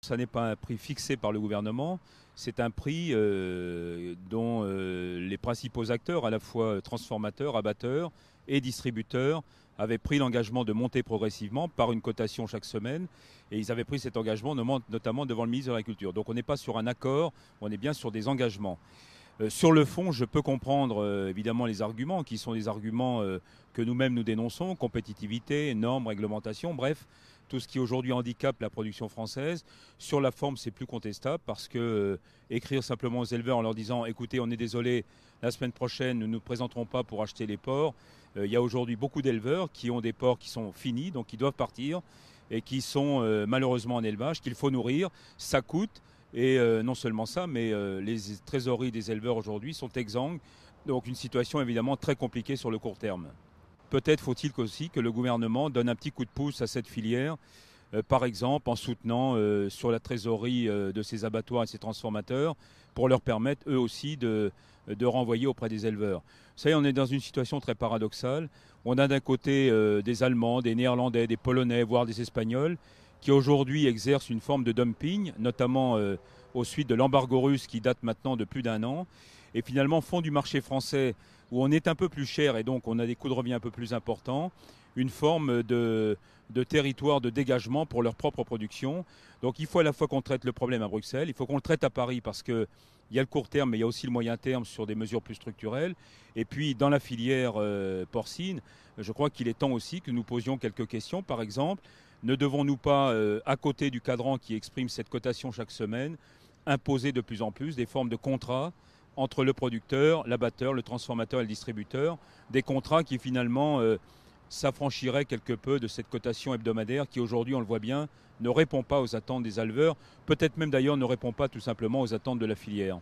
Ça n'est pas un prix fixé par le gouvernement, c'est un prix dont les principaux acteurs, à la fois transformateurs, abatteurs et distributeurs, avaient pris l'engagement de monter progressivement par une cotation chaque semaine. Et ils avaient pris cet engagement notamment devant le ministre de l'Agriculture. Donc on n'est pas sur un accord, on est bien sur des engagements. Sur le fond, je peux comprendre évidemment les arguments, qui sont des arguments que nous-mêmes nous dénonçons, compétitivité, normes, réglementation, bref, tout ce qui aujourd'hui handicape la production française. Sur la forme, c'est plus contestable parce que écrire simplement aux éleveurs en leur disant écoutez, on est désolé, la semaine prochaine, nous ne nous présenterons pas pour acheter les porcs. Il y a aujourd'hui beaucoup d'éleveurs qui ont des porcs qui sont finis, donc qui doivent partir et qui sont malheureusement en élevage, qu'il faut nourrir, ça coûte. Et non seulement ça, mais les trésoreries des éleveurs aujourd'hui sont exsangues. Donc une situation évidemment très compliquée sur le court terme. Peut-être faut-il aussi que le gouvernement donne un petit coup de pouce à cette filière, par exemple en soutenant sur la trésorerie de ces abattoirs et ces transformateurs, pour leur permettre eux aussi de renvoyer auprès des éleveurs. Vous savez, on est dans une situation très paradoxale. On a d'un côté des Allemands, des Néerlandais, des Polonais, voire des Espagnols, qui aujourd'hui exercent une forme de dumping, notamment aux suites de l'embargo russe qui date maintenant de plus d'un an, et finalement font du marché français, où on est un peu plus cher et donc on a des coûts de revient un peu plus importants, une forme de territoire de dégagement pour leur propre production. Donc il faut à la fois qu'on traite le problème à Bruxelles, il faut qu'on le traite à Paris parce qu'il y a le court terme, mais il y a aussi le moyen terme sur des mesures plus structurelles. Et puis dans la filière porcine, je crois qu'il est temps aussi que nous posions quelques questions. Par exemple, ne devons-nous pas, à côté du cadran qui exprime cette cotation chaque semaine, imposer de plus en plus des formes de contrats entre le producteur, l'abatteur, le transformateur et le distributeur, des contrats qui finalement s'affranchiraient quelque peu de cette cotation hebdomadaire qui aujourd'hui, on le voit bien, ne répond pas aux attentes des éleveurs, peut-être même d'ailleurs ne répond pas tout simplement aux attentes de la filière.